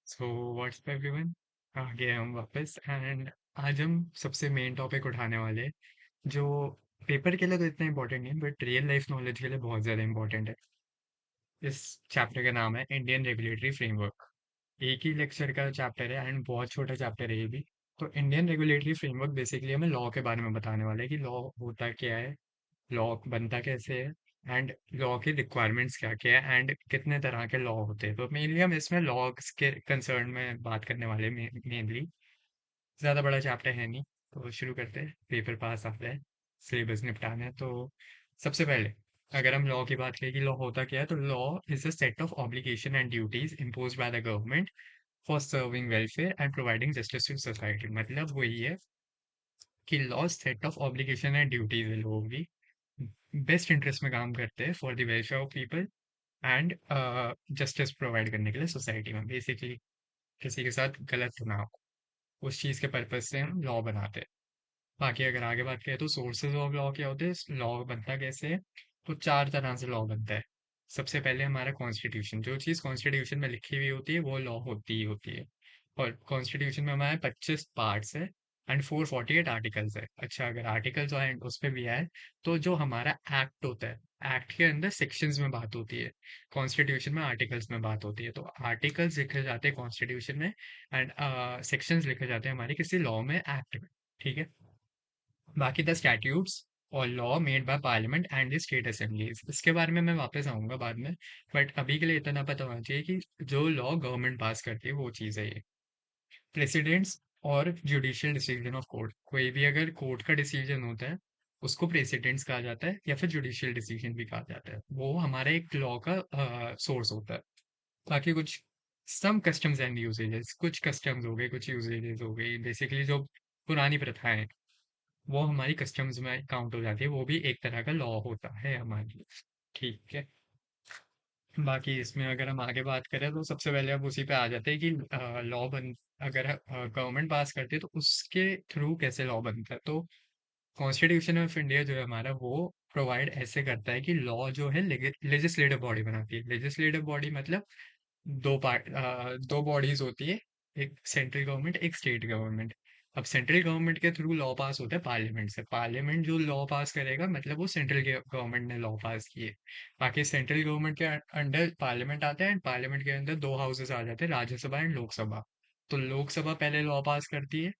So what's up everyone, आ गए हम वापस। एंड आज हम सबसे मेन टॉपिक उठाने वाले हैं, जो पेपर के लिए तो इतना इम्पोर्टेंट नहीं बट रियल लाइफ नॉलेज के लिए बहुत ज़्यादा इम्पोर्टेंट है। इस चैप्टर का नाम है इंडियन रेगुलेटरी फ्रेमवर्क। एक ही लेक्चर का चैप्टर है एंड बहुत छोटा चैप्टर है ये भी। तो इंडियन रेगुलेटरी फ्रेमवर्क बेसिकली हमें लॉ के बारे में बताने वाला है कि लॉ होता क्या है, लॉ बनता कैसे है, एंड लॉ की रिक्वायरमेंट्स क्या क्या है, एंड कितने तरह के लॉ होते हैं। तो मेनली हम इसमें लॉ के कंसर्न में बात करने वाले मेनली। ज़्यादा बड़ा चैप्टर है नहीं, तो शुरू करते हैं। पेपर पास आता है, सिलेबस निपटाना है। तो सबसे पहले अगर हम लॉ की बात करें कि लॉ होता क्या है, तो law is a set of obligation and duties impose by the government for serving welfare and providing justice to society. मतलब वही है कि law set of obligation and duties है लोगों की, बेस्ट इंटरेस्ट में काम करते हैं for the welfare of people and justice provide करने के लिए सोसाइटी में। बेसिकली किसी के साथ गलत ना हो, उस चीज़ के पर्पज से हम लॉ बनाते हैं। बाकी अगर आगे बात करें तो सोर्सेज ऑफ लॉ क्या होते हैं, लॉ बनता कैसे है। तो चार तरह से लॉ बनता है। सबसे पहले हमारा कॉन्स्टिट्यूशन, जो चीज़ कॉन्स्टिट्यूशन में लिखी हुई होती है वो लॉ होती ही होती है। और कॉन्स्टिट्यूशन में हमारे 25 पार्ट्स है एंड 448 आर्टिकल्स है। अच्छा, अगर आर्टिकल्स और एंड उस पर भी है, तो जो हमारा एक्ट होता है, एक्ट के अंदर सेक्शंस में बात होती है। कॉन्स्टिट्यूशन में आर्टिकल्स में बात होती है। तो आर्टिकल्स लिखे जाते हैं कॉन्स्टिट्यूशन में एंड सेक्शंस लिखे जाते हैं हमारे किसी लॉ में, एक्ट में। ठीक है। बाकी द स्टैट्यूट्स और law made by parliament and the state assemblies, इसके बारे में मैं वापस आऊंगा बाद में। बट अभी के लिए इतना पता होना चाहिए कि जो लॉ गवर्नमेंट पास करती है वो चीज़ है ये। प्रेसिडेंट्स और जुडिशियल डिसीजन ऑफ कोर्ट, कोई भी अगर कोर्ट का डिसीजन होता है उसको प्रेसिडेंट्स कहा जाता है या फिर जुडिशियल डिसीजन भी कहा जाता है। वो हमारा एक लॉ का सोर्स होता है। बाकी कुछ सम कस्टम्स एंड यूसेजेस, कुछ कस्टम्स हो गए, कुछ यूसेजेस हो गई, बेसिकली जो पुरानी प्रथाएं हैं, वो हमारी कस्टम्स में काउंट हो जाती है। वो भी एक तरह का लॉ होता है हमारे लिए। ठीक है। बाकी इसमें अगर हम आगे बात करें तो सबसे पहले अब उसी पे आ जाते हैं कि लॉ बन अगर गवर्नमेंट पास करती है तो उसके थ्रू कैसे लॉ बनता है। तो कॉन्स्टिट्यूशन ऑफ इंडिया जो है हमारा, वो प्रोवाइड ऐसे करता है कि लॉ जो है लेजिस्लेटिव बॉडी बनाती है। लेजिस्लेटिव बॉडी मतलब दो बॉडीज होती है, एक सेंट्रल गवर्नमेंट, एक स्टेट गवर्नमेंट। अब सेंट्रल गवर्नमेंट के थ्रू लॉ पास होता है पार्लियामेंट से। पार्लियामेंट जो लॉ पास करेगा मतलब वो सेंट्रल गवर्नमेंट ने लॉ पास किए। बाकी सेंट्रल गवर्नमेंट के अंडर पार्लियामेंट आता है एंड पार्लियामेंट के अंदर दो हाउसेस आ जाते हैं, राज्यसभा एंड लोकसभा। तो लोकसभा पहले लॉ पास करती है,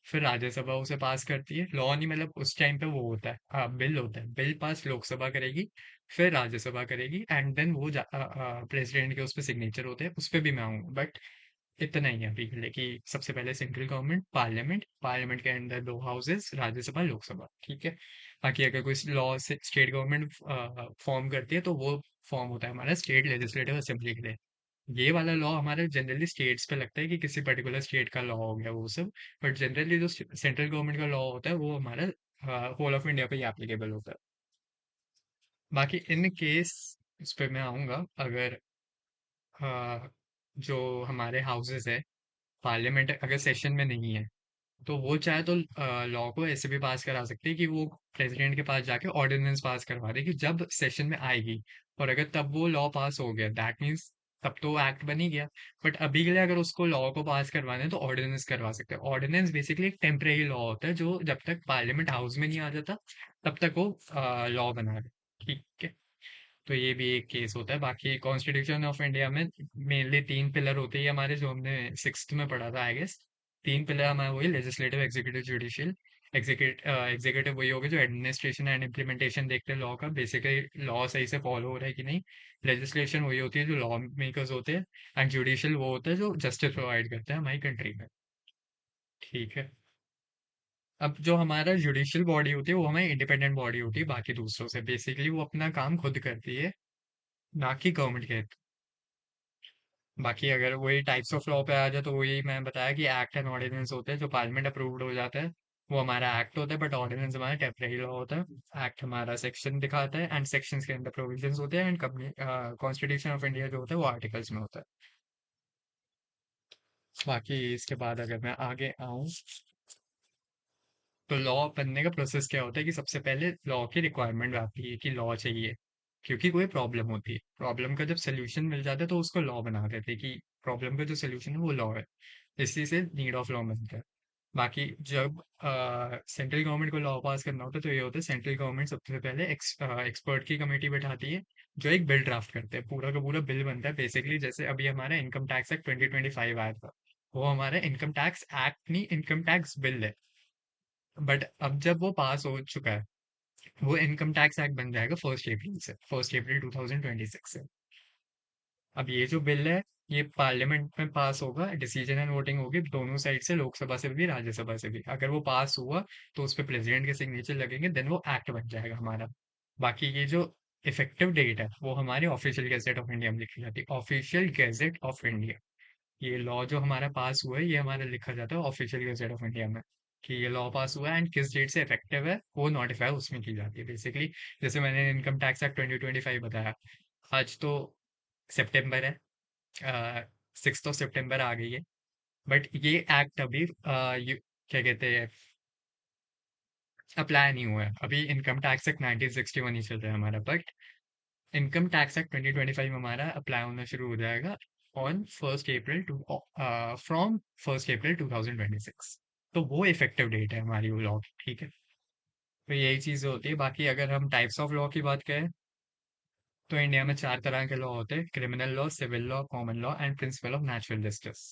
फिर राज्यसभा उसे पास करती है। लॉ नहीं, मतलब उस टाइम पे वो होता है, बिल होता है। बिल पास लोकसभा करेगी, फिर राज्यसभा करेगी एंड देन वो प्रेसिडेंट के उस पर सिग्नेचर होते हैं। उस पर भी मैं आऊंगा बट इतना ही है अभी के लिए कि सबसे पहले सेंट्रल गवर्नमेंट, पार्लियामेंट, पार्लियामेंट के अंदर दो हाउसेस, राज्यसभा लोकसभा। ठीक है। बाकी अगर कोई लॉ से स्टेट गवर्नमेंट फॉर्म करती है तो वो फॉर्म होता है हमारा स्टेट लेजिस्लेटिव असेंबली के लिए। ये वाला लॉ हमारे जनरली स्टेट्स पे लगता है कि किसी पर्टिकुलर स्टेट का लॉ हो गया वो सब। बट जनरली जो सेंट्रल गवर्नमेंट का लॉ होता है वो हमारा होल ऑफ इंडिया पे ही एप्लीकेबल होता है। बाकी इन केस इस पे मैं आऊंगा, अगर जो हमारे हाउसेस है, पार्लियामेंट अगर सेशन में नहीं है तो वो चाहे तो लॉ को ऐसे भी पास करा सकती है कि वो प्रेसिडेंट के पास जाके ऑर्डिनेंस पास करवा दे कि जब सेशन में आएगी। और अगर तब वो लॉ पास हो गया दैट मीन्स तब तो एक्ट बन ही गया। बट अभी के लिए अगर उसको लॉ को पास करवाना है तो ऑर्डिनेंस करवा सकते हैं। ऑर्डिनेंस बेसिकली एक टेम्परेरी लॉ होता है जो जब तक पार्लियामेंट हाउस में नहीं आ जाता तब तक वो लॉ बना दे। ठीक है। तो ये भी एक केस होता है। बाकी कॉन्स्टिट्यूशन ऑफ इंडिया में मेनली तीन पिलर होते हैं हमारे, जो हमने सिक्स्थ में पढ़ा था आई गेस। तीन पिलर हमारे वही लेजिस्लेटिव, एग्जीक्यूटिव, जुडिशियल। एग्जीक्यूटिव वही होगा जो एडमिनिस्ट्रेशन एंड इम्प्लीमेंटेशन देखते हैं लॉ का, बेसिकली लॉ सही से फॉलो हो रहा है कि नहीं। लेजिस्लेशन वही होती है जो लॉ मेकर्स होते हैं एंड जुडिशियल वो होता है जो जस्टिस प्रोवाइड करता है हमारी कंट्री में। ठीक है। अब जो हमारा जुडिशियल बॉडी होती है वो हमारी इंडिपेंडेंट बॉडी होती है बाकी दूसरों से। बेसिकली वो अपना काम खुद करती है, ना कि गवर्नमेंट के। बाकी अगर वही टाइप्स ऑफ लॉ पे आ जाए तो वही मैं बताया कि एक्ट एंड ऑर्डिनेंस होते हैं जो पार्लियामेंट अप्रूव्ड हो जाता है, वो हमारा एक्ट होता है। बट ऑर्डिनेंस हमारा टेम्परेरी लॉ होता है। एक्ट हमारा सेक्शन दिखाता है एंड सेक्शंस के अंदर प्रोविजंस होते हैं एंड कॉन्स्टिट्यूशन ऑफ इंडिया जो होता है वो आर्टिकल्स में होता है। बाकी इसके बाद अगर मैं आगे आऊँ तो लॉ बनने का प्रोसेस क्या होता है कि सबसे पहले लॉ की रिक्वायरमेंट आती है कि लॉ चाहिए, क्योंकि कोई प्रॉब्लम होती है। प्रॉब्लम का जब सोल्यूशन मिल जाता है तो उसको लॉ बना देते हैं कि प्रॉब्लम का जो सोल्यूशन है वो लॉ है। इसी से नीड ऑफ लॉ बनता है। बाकी जब सेंट्रल गवर्नमेंट को लॉ पास करना होता है तो ये होता है, सेंट्रल गवर्नमेंट सबसे पहले एक्सपर्ट की कमेटी बैठाती है जो एक बिल ड्राफ्ट करते हैं, पूरा का पूरा बिल बनता है बेसिकली। जैसे अभी हमारा इनकम टैक्स एक्ट 2025 आया था, वो हमारा इनकम टैक्स एक्ट नहीं, इनकम टैक्स बिल है। बट अब जब वो पास हो चुका है, वो इनकम टैक्स एक्ट बन जाएगा 1 अप्रैल से, 1 अप्रैल 2026 से। अब ये जो बिल है, ये पार्लियामेंट में पास होगा, डिसीजन एंड वोटिंग होगी दोनों साइड से, लोकसभा से भी राज्यसभा से भी। अगर वो पास हुआ तो उस पर प्रेसिडेंट के सिग्नेचर लगेंगे, देन वो एक्ट बन जाएगा हमारा। बाकी ये जो इफेक्टिव डेट है वो हमारी ऑफिशियल गैजेट ऑफ इंडिया में लिखी जाती है, ऑफिशियल गैजेट ऑफ इंडिया। ये लॉ जो हमारा पास हुआ है ये हमारा लिखा जाता है ऑफिशियल गैजेट ऑफ इंडिया में, कि ये लॉ पास हुआ है एंड किस डेट से इफेक्टिव है वो नोटिफाई उसमें की जाती है बेसिकली। जैसे मैंने इनकम टैक्स एक्ट 2025 बताया, आज तो सितंबर है, 6 सितंबर आ गई है, बट ये एक्ट अभी क्या कहते हैं, अप्लाई नहीं हुआ है अभी। इनकम टैक्स एक्ट 1961 ही चल रहा है हमारा, बट इनकम टैक्स एक्ट 2025 हमारा अप्लाई होना शुरू हो जाएगा ऑन 1 अप्रैल टू फ्रॉम 1 अप्रैल 2026। तो वो इफेक्टिव डेट है हमारी वो लॉ की, ठीक है। तो यही चीज़ होती है। बाकी अगर हम टाइप्स ऑफ लॉ की बात करें तो इंडिया में 4 तरह के लॉ होते हैं: criminal law, civil law, common law and principle of natural justice.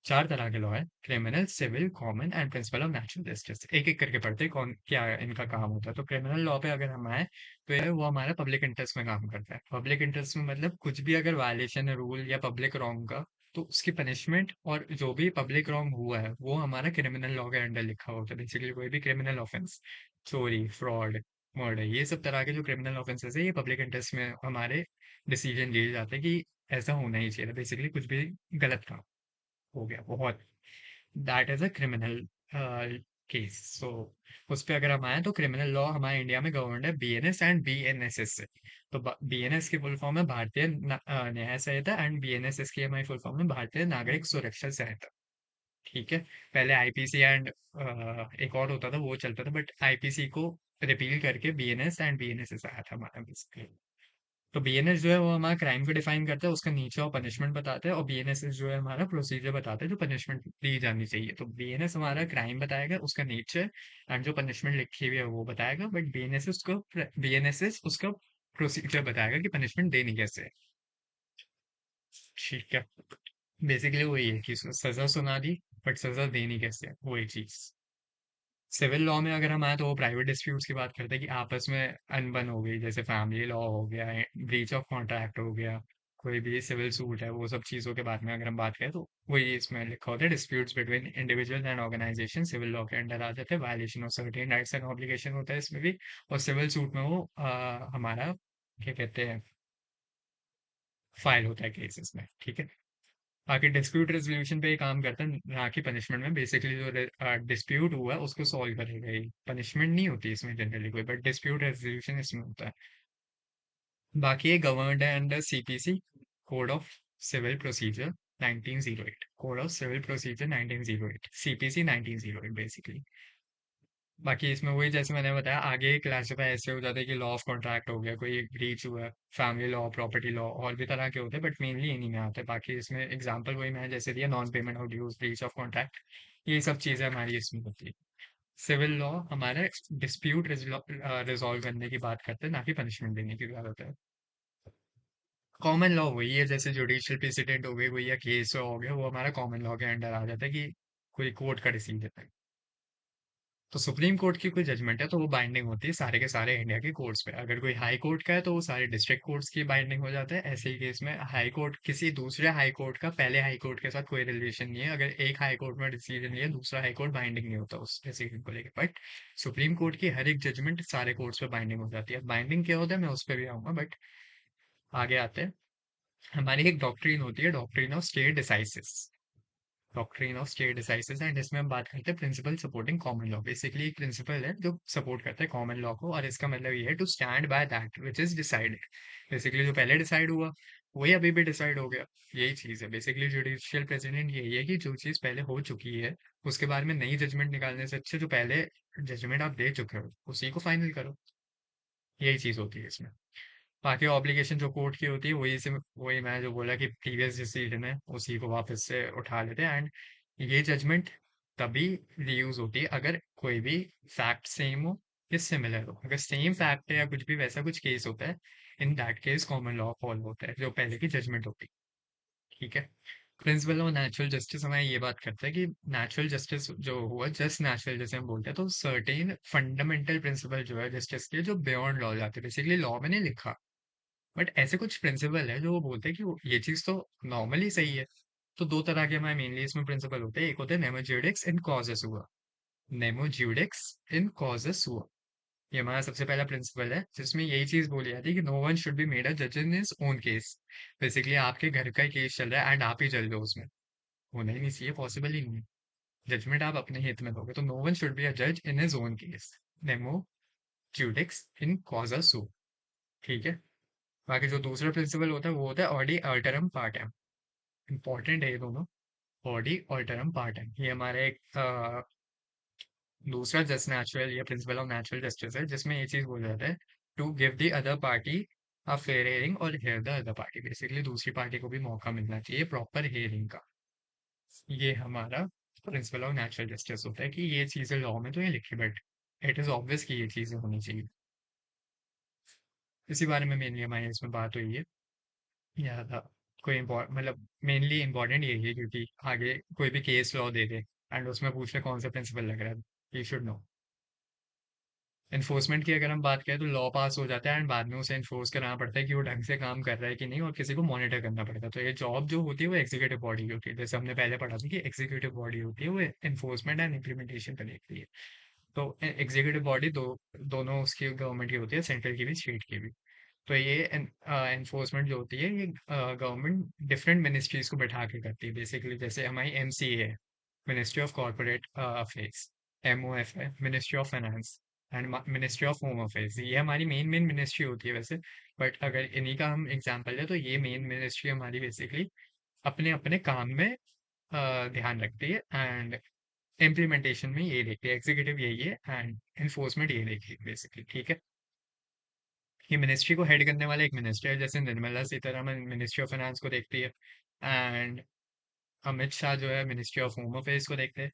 4 तरह के लॉ है: criminal, civil, common and principle of natural justice. एक एक करके पढ़ते हैं कौन क्या इनका काम होता है। तो क्रिमिनल लॉ पे अगर हम आए तो ये वो हमारा पब्लिक इंटरेस्ट में काम करता है। पब्लिक इंटरेस्ट में मतलब कुछ भी अगर वायलेशन है रूल या पब्लिक रॉन्ग का, तो उसकी पनिशमेंट और जो भी पब्लिक रॉन्ग हुआ है वो हमारा क्रिमिनल लॉ के अंडर लिखा होता है। बेसिकली कोई भी क्रिमिनल ऑफेंस, चोरी, फ्रॉड, मर्डर, ये सब तरह के जो क्रिमिनल ऑफेंसेस है ये पब्लिक इंटरेस्ट में हमारे डिसीजन लिए जाते हैं कि ऐसा होना ही चाहिए। बेसिकली कुछ भी गलत काम हो गया बहुत, that is a criminal case. So उस पे अगर हम आए तो क्रिमिनल लॉ हमारे इंडिया में गवर्नड है बीएनएस एंड बीएनएसएस से। तो बीएनएस की फुल फॉर्म है भारतीय न्याय संहिता, एंड बीएनएसएस की हमारी फुल फॉर्म है भारतीय नागरिक सुरक्षा संहिता, ठीक है। पहले आईपीसी एंड एक और होता था वो चलता था, बट आईपीसी को रिपील करके बीएनएस एंड बीएनएसएस आया था हमारा बेसिकली। तो बीएनएस जो है वो हमारा क्राइम को डिफाइन करता है, उसका नेचर और पनिशमेंट बताता है, और बीएनएसएस जो है हमारा प्रोसीजर बताता है जो पनिशमेंट दी जानी चाहिए। तो बीएनएस हमारा क्राइम बताएगा, उसका नेचर एंड जो पनिशमेंट लिखी हुई है वो बताएगा, बट बीएनएसएस उसका प्रोसीजर बताएगा कि पनिशमेंट देनी कैसे है, ठीक है। बेसिकली वही है कि सजा सुना दी, बट सजा देनी कैसे है, वही चीज। सिविल लॉ में अगर हम आए तो वो प्राइवेट डिस्प्यूट्स की बात करते हैं कि आपस में अनबन हो गई, जैसे फैमिली लॉ हो गया, ब्रीच ऑफ कॉन्ट्रैक्ट हो गया, कोई भी सिविल सूट है, वो सब चीज़ों के बारे में अगर हम बात करें तो वही इसमें लिखा होता है: disputes between individual and organisation civil law के अंडर आ जाते हैं। Violation of certain rights and obligation होता है इसमें भी। और सिविल सूट में वो हमारा क्या कहते हैं, फाइल होता है केस इसमें, ठीक है। बाकी डिस्प्यूट रेजोल्यूशन पे ये काम करता है, ना कि पनिशमेंट में। बेसिकली जो डिस्प्यूट हुआ है उसको सॉल्व करेगा ये, पनिशमेंट नहीं होती इसमें जनरली कोई, बट डिस्प्यूट रेजोल्यूशन इसमें होता है। बाकी ये गवर्नड है under CPC, code of civil procedure 1908, code of civil procedure 1908, CPC 1908 basically. बाकी इसमें वही जैसे मैंने बताया, आगे क्लासिफाई ऐसे हो जाता है कि लॉ ऑफ कॉन्ट्रैक्ट हो गया, कोई ब्रीच हुआ है, फैमिली लॉ, प्रॉपर्टी लॉ, और भी तरह के होते हैं, बट मेनली इन्हीं में आते हैं। बाकी इसमें एग्जांपल वही मैंने जैसे दिया, non payment of dues, breach of contract, ये सब चीज़ें हमारी इसमें होती है। सिविल लॉ हमारे डिस्प्यूट रिजॉल्व करने की बात करते हैं, ना कि पनिशमेंट देने की बात होता है। कॉमन लॉ वही है, जैसे जुडिशियल प्रेसिडेंट हो गई, वही या केस हो गया, वो हमारा कॉमन लॉ के अंडर आ जाता है कि कोई कोर्ट का डिसीजन है। तो सुप्रीम कोर्ट की कोई जजमेंट है तो वो बाइंडिंग होती है सारे के सारे इंडिया के कोर्ट्स पे। अगर कोई हाई कोर्ट का है तो वो सारे डिस्ट्रिक्ट कोर्ट्स की बाइंडिंग हो जाता है। ऐसे ही केस में हाई कोर्ट किसी दूसरे हाई कोर्ट का पहले हाई कोर्ट के साथ कोई रिलेशन नहीं है। अगर एक हाई कोर्ट में डिसीजन लिया, दूसरा हाई कोर्ट बाइंडिंग नहीं होता उस डिसीजन को लेकर, बट सुप्रीम कोर्ट की हर एक जजमेंट सारे कोर्ट्स पे बाइंडिंग हो जाती है। बाइंडिंग क्या होता है मैं उस पर भी आऊंगा, बट आगे आते हैं। हमारी एक डॉक्ट्रिन होती है, doctrine of stare decisis, doctrine of stare decisis, and इसमें हम बात करते हैं principle supporting common law. Basically एक प्रिंसिपल है जो सपोर्ट करता है कॉमन लॉ को, और इसका मतलब ये है to stand by that which is decided. Basically जो पहले डिसाइड हुआ वही अभी भी डिसाइड हो गया, यही चीज है। बेसिकली जुडिशियल प्रेसिडेंट यही है कि जो चीज पहले हो चुकी है उसके बारे में नई जजमेंट निकालने से अच्छे जो पहले जजमेंट आप दे चुके हो उसी को फाइनल करो, यही चीज होती है इसमें। बाकी ऑब्लिगेशन जो कोर्ट की होती है वही मैं जो बोला कि प्रीवियस डिसीजन है उसी को वापस से उठा लेते हैं। एंड ये जजमेंट तभी रीयूज होती है अगर कोई भी फैक्ट सेम हो या सिमिलर हो। अगर सेम फैक्ट है या कुछ भी वैसा कुछ केस होता है, in that case common law follow होता है जो पहले की जजमेंट होती है। ठीक है। प्रिंसिपल ऑफ नेचुरल जस्टिस हमें ये बात करता है कि नेचुरल जस्टिस जो हुआ जस्ट नेचुरल जैसे हम बोलते हैं, तो सर्टेन फंडामेंटल प्रिंसिपल जो है जस्टिस के जो बियॉन्ड लॉ जाते हैं, बेसिकली लॉ में नहीं लिखा बट ऐसे कुछ प्रिंसिपल है जो वो बोलते हैं कि ये चीज तो नॉर्मली सही है। तो दो तरह के हमारे मेनली इसमें प्रिंसिपल होते हैं, एक होते हैं नेमो ज्यूडिक्स इन कॉजस हुआ। नेमो ज्यूडिक्स इन कॉजस हुआ, ये हमारा सबसे पहला प्रिंसिपल है जिसमें यही चीज बोली जाती है कि no one should be made a जज in his own case. Basically आपके घर का ही केस चल रहा है एंड आप ही जज लो उसमें, होना ही नहीं चाहिए, पॉसिबल ही नहीं है। जजमेंट आप अपने हित में दोगे, तो no one should be a जज इन हिज ओन केस। नेमो ज्यूडिक्स इन कॉजस सू। ठीक है। बाकी जो दूसरा प्रिंसिपल होता है वो होता है ऑडी अल्टरम पार्टम। इंपॉर्टेंट है ये दोनों, ऑडी अल्टरम पार्टम। ये हमारे एक दूसरा जस्ट नेचुरल या प्रिंसिपल ऑफ नेचुरल जस्टिस है जिसमें ये चीज बोला जाता है to give the other party a fair hearing और hear the other party. Basically दूसरी पार्टी को भी मौका मिलना चाहिए प्रॉपर हियरिंग का। ये हमारा प्रिंसिपल ऑफ नेचुरल जस्टिस होता है कि ये चीजें लॉ में तो ये लिखी बट इट इज ऑब्वियस कि ये चीजें होनी चाहिए। इसी बारे में मेनली हमारी इसमें बात हुई है। या कोई मतलब मेनली इंपॉर्टेंट यही है क्योंकि आगे कोई भी case law they they and उसमें पूछ ले कौन सा प्रिंसिपल लग रहा है, यू शुड नो। इन्फोर्समेंट की अगर हम बात करें तो लॉ पास हो जाता है एंड बाद में उसे इन्फोर्स कराना पड़ता है कि वो ढंग से काम कर रहा है कि नहीं, और किसी को मॉनिटर करना पड़ता है। तो ये जॉब जो होती है वो एग्जीक्यूटिव बॉडी की होती है, जैसे हमने पहले पढ़ा था कि एग्जीक्यूटिव बॉडी होती है वो इन्फोर्समेंट एंड इम्प्लीमेंटेशन पर देखती है। तो एग्जीक्यूटिव बॉडी दोनों उसकी गवर्नमेंट की होती है, सेंट्रल की भी स्टेट की भी। तो ये एनफोर्समेंट जो होती है ये गवर्नमेंट डिफरेंट मिनिस्ट्रीज को बैठा के करती है। बेसिकली जैसे हमारी एमसीए है, ministry of corporate affairs. MOF है, ministry of finance. And ministry of home affairs, ये हमारी मेन मेन मिनिस्ट्री होती है वैसे। बट अगर इन्हीं का हम एग्जांपल लें तो ये मेन मिनिस्ट्री हमारी बेसिकली अपने अपने काम में ध्यान रखती है एंड इम्प्लीमेंटेशन में ये देखती है। एग्जीक्यूटिव यही है एंड इन्फोर्समेंट ये देखती है बेसिकली। ठीक है। ये मिनिस्ट्री को हेड करने वाला एक मिनिस्टर है, जैसे Nirmala Sitharaman ministry of finance को देखती है एंड अमित शाह जो है मिनिस्ट्री ऑफ होम अफेयर्स को देखते हैं।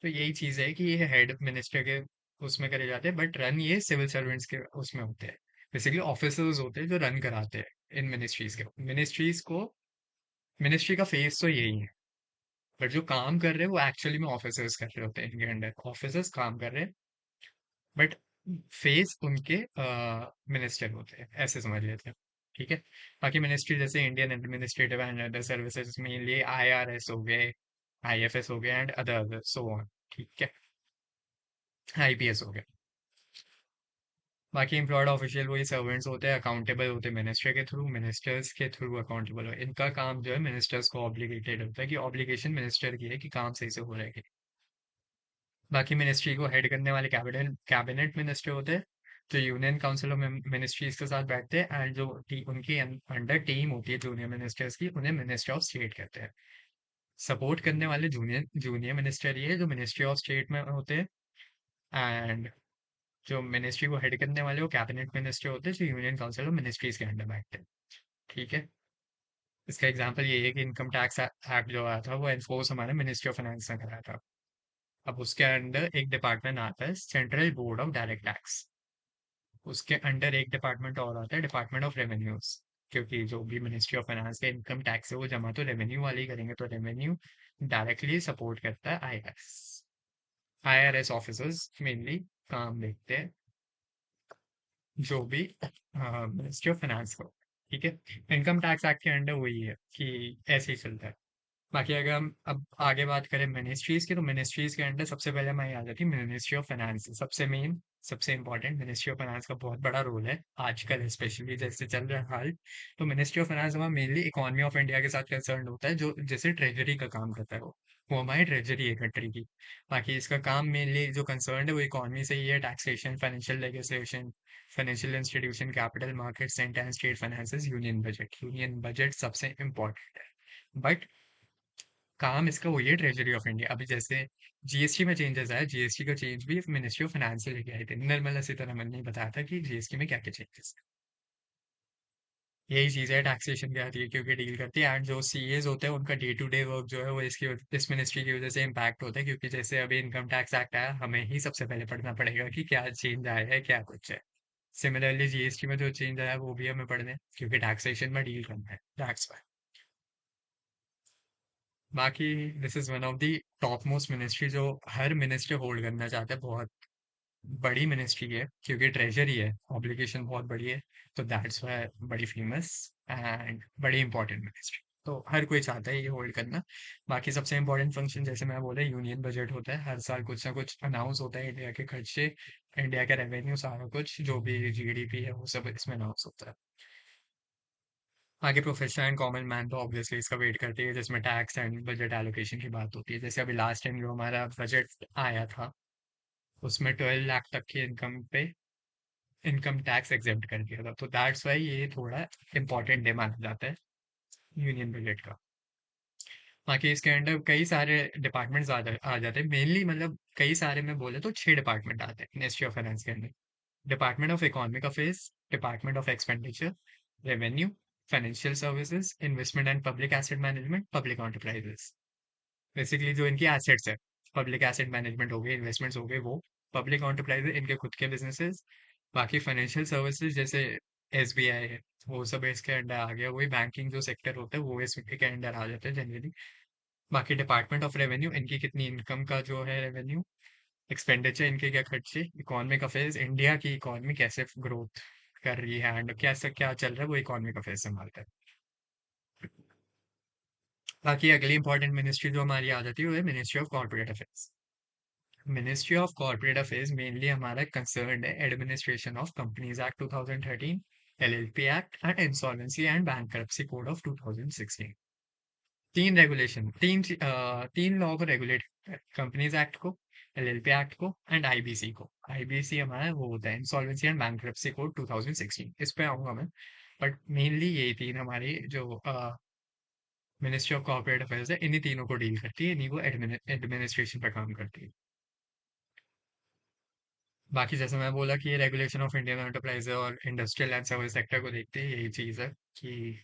तो यही चीज है कि ये हेड मिनिस्टर के उसमें करे जाते हैं बट रन ये सिविल सर्वेंट्स के उसमें होते हैं। बेसिकली ऑफिसर्स होते हैं जो रन कराते हैं इन मिनिस्ट्रीज के। मिनिस्ट्रीज को, मिनिस्ट्री का फेस तो यही है बट जो काम कर रहे हैं वो एक्चुअली में ऑफिसर्स कर रहे होते हैं, इनके अंडर ऑफिसर्स काम कर रहे हैं बट फेस उनके मिनिस्टर होते हैं, ऐसे समझ लेते हैं। ठीक है। बाकी मिनिस्ट्री जैसे Indian administrative and other services, mainly IRS हो गए, आईएफएस हो गए एंड अदर सो ऑन। ठीक है। आईपीएस हो गए। बाकी एम्प्लॉयड ऑफिशियल वही सर्वेंट्स होते हैं, अकाउंटेबल होते हैं मिनिस्टर के थ्रू, मिनिस्टर्स के थ्रू अकाउंटेबल हो। इनका काम जो है मिनिस्टर्स को ऑब्लिगेटेड होता है कि ऑब्लिगेशन मिनिस्टर की है कि काम सही से हो रहा है। बाकी मिनिस्ट्री को हेड करने वाले कैबिनेट कैबिनेट मिनिस्टर होते हैं जो यूनियन काउंसिल ऑफ मिनिस्ट्रीज के साथ बैठते हैं एंड जो उनकी अंडर टीम होती है जूनियर मिनिस्टर्स की, उन्हें मिनिस्टर ऑफ स्टेट कहते हैं। सपोर्ट करने वाले जूनियर जूनियर मिनिस्टर ये है जो मिनिस्ट्री ऑफ स्टेट में होते हैं एंड जो मिनिस्ट्री को हेड करने वाले वो कैबिनेट मिनिस्टर होते हैं जो यूनियन काउंसिल ऑफ मिनिस्ट्रीज के अंडर बैठते हैं। ठीक है। इसका एग्जांपल ये है कि इनकम टैक्स एक्ट जो आया था वो एनफोर्स हमारे मिनिस्ट्री ऑफ फाइनेंस ने कराया था। अब उसके अंडर एक डिपार्टमेंट आता है central board of direct tax. उसके अंडर एक डिपार्टमेंट और आता है डिपार्टमेंट ऑफ रेवेन्यूज, क्योंकि जो भी मिनिस्ट्री ऑफ फाइनेंस का इनकम टैक्स है वो जमा तो रेवेन्यू वाले ही करेंगे, तो रेवेन्यू डायरेक्टली सपोर्ट करता है आईआरएस। आईआरएस ऑफिसर्स मेनली काम देखते हैं जो भी मिनिस्ट्री ऑफ फाइनेंस को। ठीक है। इनकम टैक्स एक्ट के अंडर वही है कि ऐसे ही चलता है। बाकी अगर हम अब आगे बात करें मिनिस्ट्रीज की, तो मिनिस्ट्रीज के अंडर सबसे पहले हमारी आ जाती है मिनिस्ट्री ऑफ फाइनेंस। सबसे मेन, सबसे इंपॉर्टेंट, मिनिस्ट्री ऑफ फाइनेंस का बहुत बड़ा रोल है आजकल, स्पेशली जैसे चल रहा है हाल। तो मिनिस्ट्री ऑफ फाइनेंस हमारा मेनली इकोनॉमी ऑफ इंडिया के साथ कंसर्न होता है, जो जैसे ट्रेजरी का काम करता है वो हमारी ट्रेजरी है कंट्री की। बाकी इसका काम मेनली जो कंसर्न है वो इकोनॉमी से ही है, taxation, financial legislation, financial institution, capital market, centre and state finances, union budget. Union budget सबसे इंपॉर्टेंट है बट काम इसका वही है ट्रेजरी ऑफ इंडिया। अभी जैसे जीएसटी में चेंजेस आए, जीएसटी का चेंज भी मिनिस्ट्री ऑफ फाइनेंस से लेके आए थे, निर्मला सीतारमन ने बताया था कि जीएसटी में क्या क्या चेंजेस। यही चीज़ है टैक्सेशन की आती है क्योंकि डील करती है, एंड जो सीएज होते हैं उनका डे टू डे वर्क जो है वो इस मिनिस्ट्री की वजह से इम्पैक्ट होता है, क्योंकि जैसे अभी इनकम टैक्स एक्ट आया, हमें ही सबसे पहले पढ़ना पड़ेगा कि क्या चेंज आया है, क्या कुछ है। सिमिलरली जीएसटी में जो चेंज आया है वो भी हमें पढ़ना है, क्योंकि टैक्सेशन में डील करना है, दैट्स वाई। बाकी this is one of the top most ministry जो हर मिनिस्टर होल्ड करना चाहता है। बहुत बड़ी मिनिस्ट्री है क्योंकि ट्रेजरी है, ऑब्लिगेशन बहुत बड़ी है, तो दैट्स वाई बड़ी फेमस एंड बड़ी इंपॉर्टेंट मिनिस्ट्री, तो हर कोई चाहता है ये होल्ड करना। बाकी सबसे इंपॉर्टेंट फंक्शन जैसे मैं बोला, यूनियन बजट होता है, हर साल कुछ ना कुछ अनाउंस होता है, इंडिया के खर्चे, इंडिया का रेवेन्यू, सारा कुछ जो भी जीडीपी है वो सब इसमें अनाउंस होता है। आगे प्रोफेशनल एंड कॉमन मैन तो ऑब्वियसली इसका वेट करती है, जिसमें टैक्स एंड बजट एलोकेशन की बात होती है। जैसे अभी लास्ट टाइम जो हमारा बजट आया था, उसमें 12 लाख तक की इनकम पे इनकम टैक्स एग्जेम्प्ट कर दिया था, तो दैट्स वाई ये थोड़ा इंपॉर्टेंट डे माना जाता है यूनियन बजट का। बाकी इसके अंडर कई सारे डिपार्टमेंट्स आ जाते हैं, मेनली मतलब कई सारे में बोले तो 6 डिपार्टमेंट आते हैं मिनिस्ट्री ऑफ फाइनेंस के अंदर। Department of economic affairs, department of expenditure, revenue, financial services, investment and public asset management, public enterprises. Basically जो इनकी एसेट्स है, पब्लिक एसेट मैनेजमेंट हो गए, इन्वेस्टमेंट्स हो गए वो, पब्लिक एंटरप्राइज इनके खुद के बिजनेसेस। बाकी फाइनेंशियल सर्विसेज जैसे एसबीआई है, वो सब इसके अंडर आ गया, वही बैंकिंग जो सेक्टर होता है वो इसके अंडर आ जाता है जनरली। बाकी डिपार्टमेंट ऑफ रेवेन्यू, इनकी कितनी इनकम का जो है रेवेन्यू, एक्सपेंडिचर इनके क्या खर्चे, इकोनॉमिक अफेयर्स, इंडिया की इकोनॉमी कैसे ग्रोथ कर रही है एंड कैसे क्या चल रहा है, वो इकोनॉमिक अफेयर्स संभालता है। बाकी अगली इंपॉर्टेंट मिनिस्ट्री जो हमारी आ जाती है वो है ministry of corporate affairs. Ministry of corporate affairs mainly हमारा कंसर्न है administration of companies act 2013, LLP act and insolvency and bankruptcy code of 2016। तीन रेगुलेशन, तीन लॉ को रेगुलेट करता है, कंपनीज एक्ट को, एलएलपी एक्ट को एंड आईबीसी को। आईबीसी हमारा वो होता है इंसॉल्वेंसी एंड बैंकरप्सी कोड 2016, इस पे आऊंगा मैं। बट मेनली यही तीन हमारी जो मिनिस्ट्री ऑफ कॉर्पोरेट अफेयर्स है, इन्हीं तीनों को डील करती है, इन्हीं को एडमिनिस्ट्रेशन पर काम करती है। बाकी जैसे मैं बोला कि ये रेगुलेशन ऑफ इंडियन एंटरप्राइज और इंडस्ट्रियल एंड सर्विस सेक्टर को देखते हैं, यही चीज़ है कि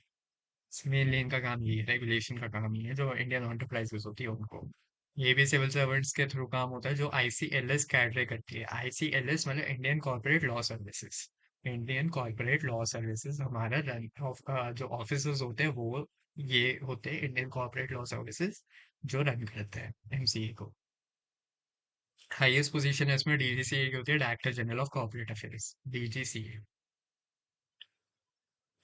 मेनली इनका काम ये है, रेगुलेशन का काम ये है, जो इंडियन एंटरप्राइजेस होती है उनको। ये भी सिविल सर्वेंट्स के थ्रू काम होता है, जो आईसीएलएस कैडरे करती है। आईसीएलएस मतलब Indian corporate law services. Indian corporate law services हमारा रन ऑफ जो ऑफिसर्स होते हैं वो ये होते हैं इंडियन कॉर्पोरेट लॉ सर्विसेज, जो रन करते हैं एमसीए को। हाईएस्ट पोजीशन है इसमें डीजीसीए की होती है, director general of corporate affairs, DGCA.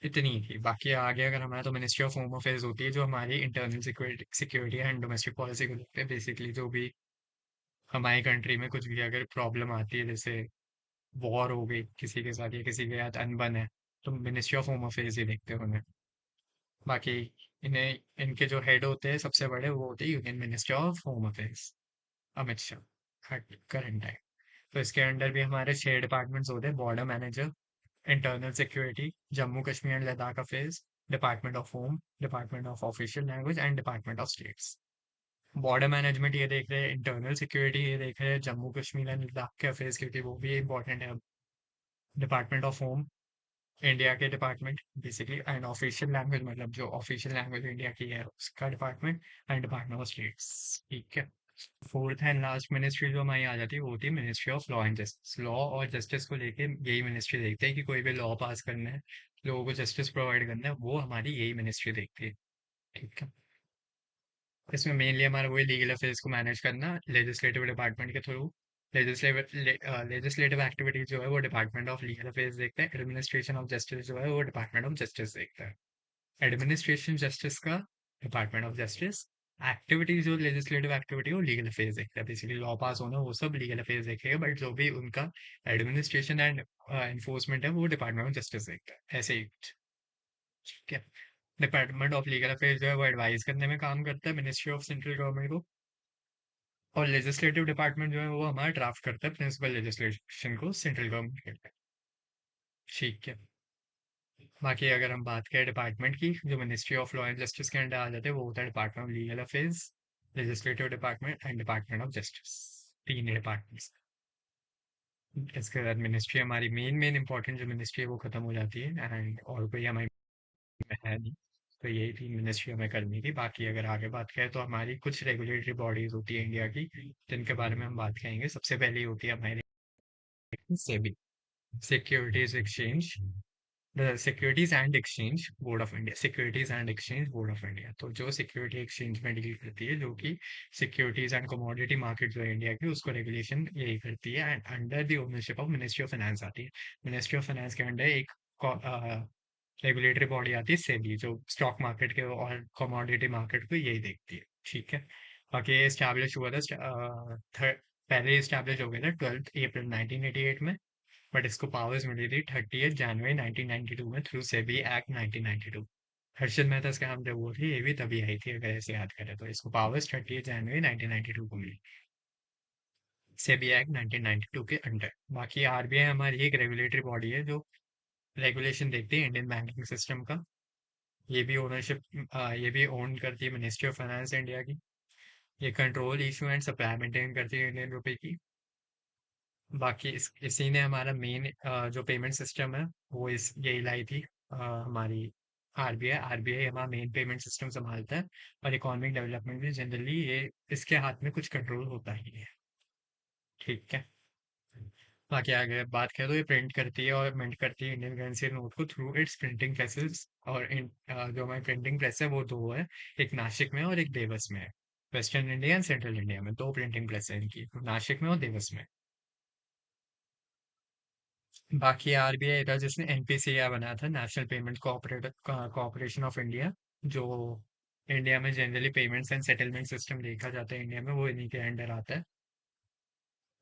इतनी ही थी। बाकी आगे अगर हमारा तो मिनिस्ट्री ऑफ होम अफेयर्स होती है, जो हमारी internal security and domestic policy को देखते हैं। बेसिकली जो भी हमारी कंट्री में कुछ भी अगर प्रॉब्लम आती है, जैसे वॉर हो गई किसी के साथ या किसी के साथ अनबन है, तो मिनिस्ट्री ऑफ होम अफेयर्स ही देखते हैं उन्हें। बाकी इन्हें इनके जो हेड होते हैं सबसे बड़े, वो होते हैं union minister of home affairs, Amit Shah, current time. तो इसके अंडर भी हमारे 6 डिपार्टमेंट्स होते हैं, border manager, internal security, Jammu Kashmir and Ladakh affairs, department of home, department of official language and department of states. Border management ये देख रहे हैं, इंटरनल सिक्योरिटी ये देख रहे हैं, जम्मू कश्मीर एंड लद्दाख के अफेयर्स क्योंकि वो भी इंपॉर्टेंट है। डिपार्टमेंट ऑफ होम, इंडिया के department basically, and official language मतलब जो ऑफिशियल लैंग्वेज इंडिया की है उसका department, and department of states. ठीक है। फोर्थ एंड लास्ट मिनिस्ट्री जो हमारी आ जाती है वो होती है ministry of law and justice. Law और जस्टिस को लेके यही मिनिस्ट्री देखते हैं कि कोई भी लॉ पास करना है, लोगों को जस्टिस प्रोवाइड करना है, वो हमारी यही मिनिस्ट्री देखती है। ठीक है। इसमें मेनली हमारा वही लीगल अफेयर्स को मैनेज करना लेजिस्लेटिव डिपार्टमेंट के थ्रू। लेजिस्लेटिव एक्टिविटीज जो है वो डिपार्टमेंट ऑफ लीगल अफेयर्स देखता है। एडमिनिस्ट्रेशन ऑफ जस्टिस जो है वो डिपार्टमेंट ऑफ जस्टिस देखता है। एडमिनिस्ट्रेशन जस्टिस का डिपार्टमेंट ऑफ जस्टिस, एक्टिविटीज जो लेजिस्लेटिव एक्टिविटी वो लीगल अफेयर्स देखता है। बेसिकली लॉ पास होना वो सब लीगल अफेयर्स देखेगा, बट जो भी उनका एडमिनिस्ट्रेशन एंड इन्फोर्समेंट है वो डिपार्टमेंट ऑफ जस्टिस देखता है, ऐसे ही। ठीक है। डिपार्टमेंट ऑफ लीगल अफेयर्स जो है वो एडवाइस करने में काम करता है मिनिस्ट्री ऑफ सेंट्रल गवर्नमेंट को, और लेजिस्लेटिव डिपार्टमेंट जो है वो हमारा ड्राफ्ट करता है प्रिंसिपल लेजिस्लेशन को सेंट्रल गवर्नमेंट के लिए। ठीक है। बाकी अगर हम बात करें डिपार्टमेंट की, जो ministry of law and justice के अंडर आ जाते हैं, वो होता है department of legal affairs, legislative department and department of justice. तीन डिपार्टमेंट्स। इसके बाद मिनिस्ट्री हमारी मेन मेन इंपॉर्टेंट जो मिनिस्ट्री है वो खत्म हो जाती है, एंड और कोई हमारी में है नहीं। तो यही थी मिनिस्ट्री हमें करनी थी। बाकी अगर आगे बात करें तो हमारी कुछ रेगुलेटरी बॉडीज होती है इंडिया की, जिनके बारे में हम बात करेंगे। सबसे पहले होती है हमारी SEBI, securities exchange, securities and exchange board of India, securities and exchange board of India. तो जो सिक्योरिटी एक्सचेंज में डील करती है, जो कि सिक्योरिटीज एंड कमोडिटी मार्केट जो है इंडिया की, उसको रेगुलेशन यही करती है। And under the ownership of ministry of finance आती है। मिनिस्ट्री ऑफ फाइनेंस के अंडर एक रेगुलेटरी बॉडी आती है सेबी, जो स्टॉक मार्केट के और कमोडिटी मार्केट को यही देखती है। ठीक है। बाकी ये स्टैब्लिश हुआ था पहले इस्टेब्लिश हो गया था 12 अप्रैल 1988 में। बट इसको पावर्स मिली थी 30 जनवरी 1992 में through SEBI act 1992। Harshad Mehta scam जब वो थी, ये भी तभी आई थी, अगर ऐसे याद करें तो। इसको पावर्स 30 जनवरी 1992 को मिली, सेबी एक्ट 1992 के अंडर। बाकी आरबीआई हमारी एक रेगुलेटरी बॉडी है, जो रेगुलेशन देखती है इंडियन बैंकिंग सिस्टम का। ये भी ओनरशिप, ये भी ओन करती है मिनिस्ट्री ऑफ फाइनेंस इंडिया की। ये control issue and supply maintain करती है इंडियन रुपए की। बाकी इसी ने हमारा मेन जो पेमेंट सिस्टम है, वो इस यही लाई थी हमारी आरबीआई। आरबीआई हमारा मेन पेमेंट सिस्टम संभालता है। और इकोनॉमिक डेवलपमेंट में जनरली ये इसके हाथ में कुछ कंट्रोल होता ही है। ठीक है। बाकी आगे बात करें तो ये प्रिंट करती है और मिंट करती है इंडियन करेंसी नोट को थ्रू इट्स प्रिंटिंग प्रेसेस। और जो हमारी प्रिंटिंग प्रेस है वो दो है, एक नासिक में और एक देवस में है। Western India and central India में दो प्रिंटिंग प्रेस है इनकी, नासिक में और देवस में। बाकी आरबीआई था जिसने एनपीसीआई बनाया था, national payment corporation of India, जो इंडिया में generally payments and settlement system देखा जाता है इंडिया में, वो इन्हीं के अंडर आता है।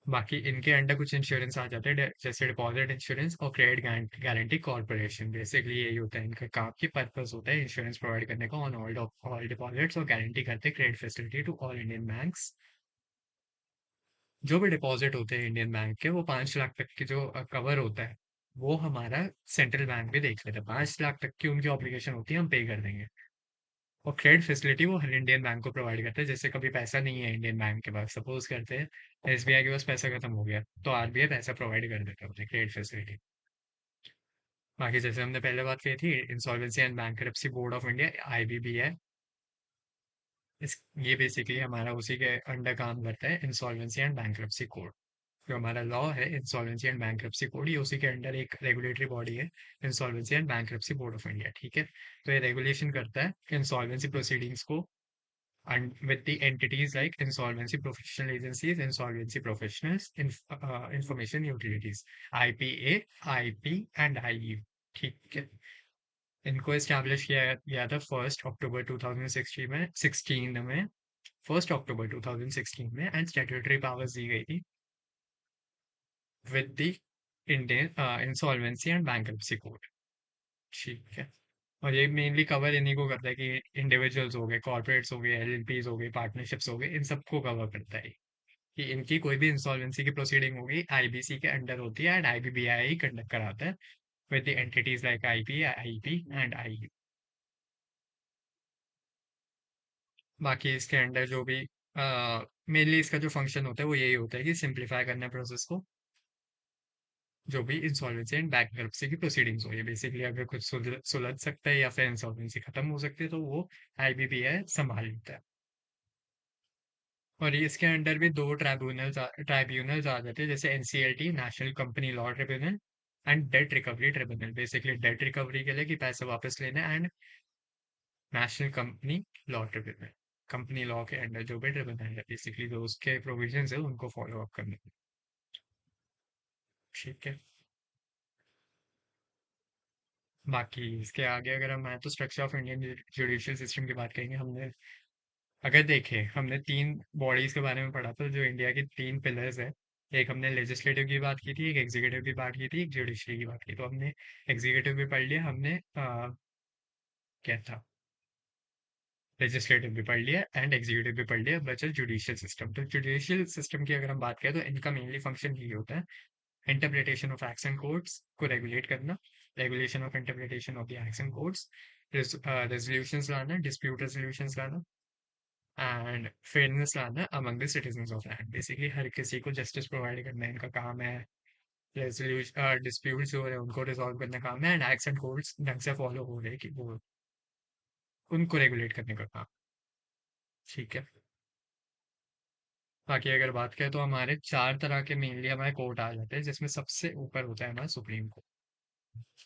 बाकी इनके अंडर कुछ इंश्योरेंस आ जाते हैं, जैसे डिपॉजिट इंश्योरेंस और क्रेडिट गारंटी कॉर्पोरेशन। बेसिकली यही होता है इनका काम, की पर्पस होता है इंश्योरेंस प्रोवाइड करने का ऑन ऑल डिपॉजिट्स, और गारंटी करते हैं credit facility to all Indian banks. जो भी डिपॉजिट होते हैं इंडियन बैंक के, वो 5 लाख तक के जो कवर होता है, वो हमारा सेंट्रल बैंक भी देख लेता है। 5 लाख तक की उनकी ऑब्लिगेशन होती है, हम पे कर देंगे। और क्रेडिट फैसिलिटी वो हर इंडियन बैंक को प्रोवाइड करता है। जैसे कभी पैसा नहीं है इंडियन बैंक के पास, सपोज करते हैं एसबीआई के पास पैसा खत्म हो गया, तो आरबीआई पैसा प्रोवाइड कर देता है अपने क्रेडिट फैसिलिटी। बाकी जैसे हमने पहले बात की थी, insolvency and bankruptcy board of India, IBB है। इस ये बेसिकली हमारा उसी के अंडर काम करता है, इंसॉल्वेंसी एंड बैंकरप्सी कोड। जो हमारा लॉ है इंसॉल्वेंसी एंड बैंक्रप्सी कोड, ये उसी के अंडर एक रेगुलेटरी बॉडी है, insolvency and bankruptcy board of India. ठीक है। तो ये रेगुलेशन करता है इंसॉल्वेंसी प्रोसीडिंग्स को, and with the entities like insolvency professional agencies, insolvency professionals, information utilities, IPA, IP and IU। ठीक है। इनको एस्टैब्लिश किया गया था 1 अक्टूबर 2016 में 1 अक्टूबर 2016 में, एंड स्टैट्यूटरी पावर्स दी गई थी with the Indian insolvency and bankruptcy code. ठीक है। और ये मेनली कवर इन्हीं को करता है, कि इंडिविजुअल्स हो गए, कॉर्पोरेट्स हो गए, एलएलपीज हो गए, पार्टनरशिप्स हो गए, इन सबको कवर करता है। कि इनकी कोई भी इंसॉल्वेंसी की प्रोसीडिंग होगी, आईबीसी के अंडर होती है, एंड आईबीबीआई कंडक्ट कराता है with the entities like IP, IP and I. बाकी इसके अंडर जो भी मेनली इसका जो फंक्शन होता है वो यही होता है, कि सिंप्लीफाई करना प्रोसेस को, जो भी इंसॉल्वेंसी एंड बैंक्रप्सी की प्रोसीडिंग्स हो। ये बेसिकली अगर कुछ सुलझ सकता है या फिर इंसॉल्वेंसी खत्म हो सकती है, तो वो आईबीबीआई संभाल लेता है। और ये इसके अंडर भी दो ट्राइब्यूनल्स आ जाते हैं, जैसे NCLT, national company law tribunal, and date recovery tribunal. Basically date recovery के लिए, कि पैसे वापस लेना, and national company law tribunal, company law के अंडर जो भी ट्रिब्यूनल है, बेसिकली जो उसके प्रोविजंस है उनको फॉलो अप करने। ठीक है। बाकी इसके आगे अगर हम आए तो structure of Indian judicial system की बात करेंगे। हमने अगर देखें, हमने तीन बॉडीज के बारे में पढ़ा था, जो इंडिया की तीन पिलर्स है। एक हमने लेजिस्लेटिव की बात की थी, एक एग्जीक्यूटिव की बात की थी, एक जुडिशरी की बात की। तो हमने एग्जीक्यूटिव भी पढ़ लिया, हमने क्या था, लेजिस्लेटिव भी पढ़ लिया एंड एग्जीक्यूटिव भी पढ़ लिया, बचा जुडिशियल सिस्टम। तो जुडिशियल सिस्टम की अगर हम बात करें, तो इनका मेनली फंक्शन यही होता है, इंटरप्रिटेशन ऑफ एक्शन कोड्स को रेगुलेट करना, regulation of interpretation of the action codes, resolutions लाना, डिस्प्यूट रेजोल्यूशंस लाना, एंड फेयरनेस लाना among the citizens of land. Basically हर किसी को जस्टिस प्रोवाइड करना इनका काम है। रेजोल्यूशन डिस्प्यूट्स जो है उनको रिजॉल्व करने का काम है, एंड एक्ट्स एंड कोड्स ढंग से फॉलो हो रहे हैं कि वो उनको रेगुलेट करने का काम। ठीक है। बाकी अगर बात करें तो हमारे चार तरह के मेनली हमारे कोर्ट आ जाते हैं, जिसमें सबसे ऊपर होता है हमारा सुप्रीम कोर्ट।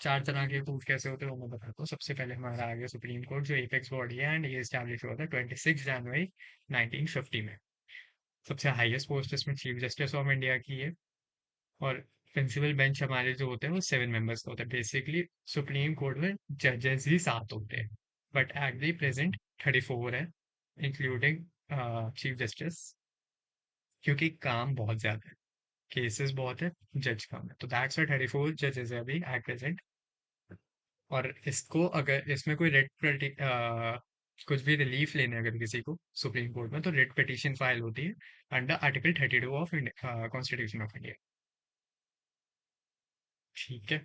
चार तरह के कोर्ट कैसे होते हैं वो मैं बताता हूँ। सबसे पहले हमारा आ गया सुप्रीम कोर्ट, जो एपेक्स बॉडी है, एंड ये स्टैब्लिश हुआ था 26 जनवरी 1950 में। सबसे हाईएस्ट पोस्ट इसमें चीफ जस्टिस ऑफ इंडिया की है। और प्रिंसिपल बेंच हमारे जो होते हैं वो 7 मेंबर्स का होता है। बेसिकली सुप्रीम कोर्ट में जजेस ही 7 होते हैं, बट एट द प्रेजेंट 34 है, इंक्लूडिंग चीफ जस्टिस, क्योंकि काम बहुत ज्यादा है, केसेस बहुत है, जज कम है, तो दैट्स व्हाई 34 जजेस है अभी एट प्रेजेंट। और इसको अगर इसमें कोई कुछ भी रिलीफ लेने अगर किसी को सुप्रीम कोर्ट में, तो रिट पिटीशन फाइल होती है under article 32 of constitution of India. ठीक है।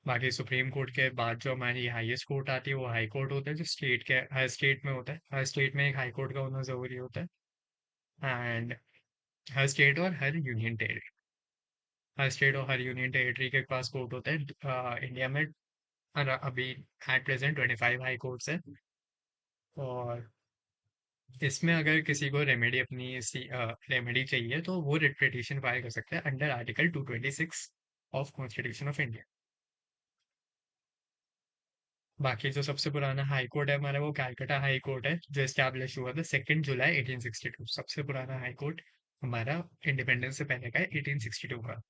बाकी सुप्रीम कोर्ट के बाद जो हमारी हाईएस्ट कोर्ट आती है वो हाई कोर्ट होता है, जो स्टेट के हर स्टेट में होता है। हर स्टेट में एक हाई कोर्ट का होना जरूरी होता है, एंड हर स्टेट और हर यूनियन टेरिटरी, हर स्टेट और हर यूनियन टेरिटरी के पास कोर्ट होता है। इंडिया में अभी एट प्रेजेंट 25 हाई कोर्ट्स है। और इसमें अगर किसी को रेमेडी अपनी रेमेडी चाहिए तो वो रिट पिटीशन फाइल कर सकता है under article 226 of constitution of India. बाकी जो सबसे पुराना हाई कोर्ट है हमारा वो कैलकटा हाई कोर्ट है, जो एस्टैब्लिश हुआ था 2 जुलाई 1862। सबसे पुराना हाई कोर्ट हमारा इंडिपेंडेंस से पहले का है, 1862 का।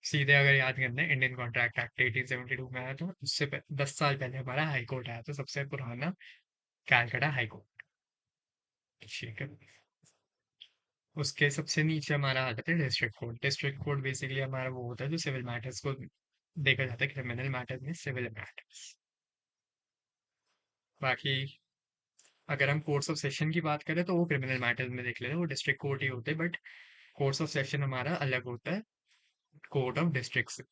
सीधे अगर याद करना है, इंडियन कॉन्ट्रैक्ट एक्ट 1872 में आया था, उससे 10 साल पहले हमारा हाई कोर्ट आया था, सबसे पुराना कैलकटा हाई कोर्ट। ठीक है। उसके सबसे नीचे हमारा आ जाता है district court. District court basically हमारा वो होता है जो सिविल मैटर्स को देखा जाता है, क्रिमिनल मैटर में सिविल मैटर्स। बाकी अगर हम कोर्ट्स ऑफ सेशन की बात करें तो वो क्रिमिनल मैटर्स में देख लेते हैं, वो डिस्ट्रिक्ट कोर्ट ही होते हैं, बट कोर्ट्स ऑफ सेशन हमारा अलग होता है कोर्ट ऑफ डिस्ट्रिक्ट से।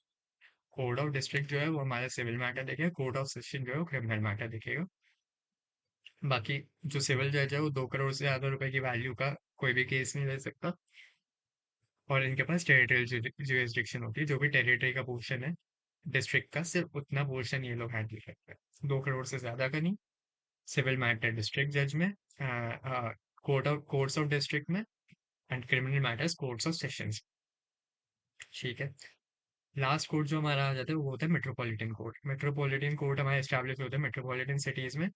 कोर्ट ऑफ डिस्ट्रिक्ट जो है वो हमारा सिविल मैटर देखेगा, कोर्ट ऑफ सेशन जो है वो क्रिमिनल मैटर देखेगा। बाकी जो सिविल जज है वो 2 करोड़ से ज्यादा रुपए की वैल्यू का कोई भी केस नहीं ले सकता। और इनके पास टेरिटोरियल जुरिस्डिक्शन होती है, जो भी टेरिटरी का पोर्शन है डिस्ट्रिक्ट का, सिर्फ उतना पोर्शन ये लोग हैंडल करते हैं, 2 करोड़ से ज्यादा का नहीं। सिविल मैटर डिस्ट्रिक्ट जज में, कोर्ट्स ऑफ डिस्ट्रिक्ट में, and criminal matters courts of sessions. ठीक है। लास्ट कोर्ट जो हमारा आ जाता है वो होता है मेट्रोपॉलिटन कोर्ट। मेट्रोपॉलिटन कोर्ट हमारे स्टैब्लिश होते हैं मेट्रोपॉलिटन सिटीज में,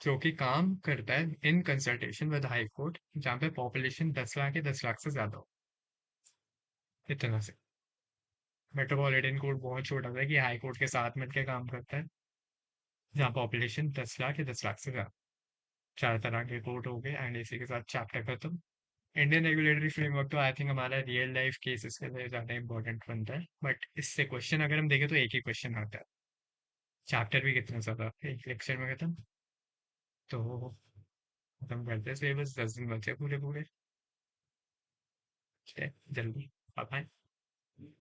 जो कि काम करता है in consultation with high court, जहाँ पे पॉपुलेशन 10 लाख है, 10 लाख से ज्यादा हो, इतना से। मेट्रोपॉलिटन कोर्ट बहुत छोटा सा है कि हाई कोर्ट के साथ मिलकर काम करता है, जहाँ पॉपुलेशन 10 लाख है, 10 लाख से ज्यादा। चार तरह के कोर्ट हो गए, एंड इसी के साथ चैप्टर खत्म। इंडियन रेगुलेटरी फ्रेमवर्क तो आई थिंक हमारा रियल लाइफ केसेस के लिए ज्यादा इंपॉर्टेंट बनता है, बट इससे क्वेश्चन अगर हम देखें तो एक ही क्वेश्चन आता है। चैप्टर भी कितना ज्यादा, एक लेक्चर में खत्म। तो खत्म करते हैं सिलेबस, 10 दिन बचे पूरे पूरे। ठीक है, जल्दी। बाय।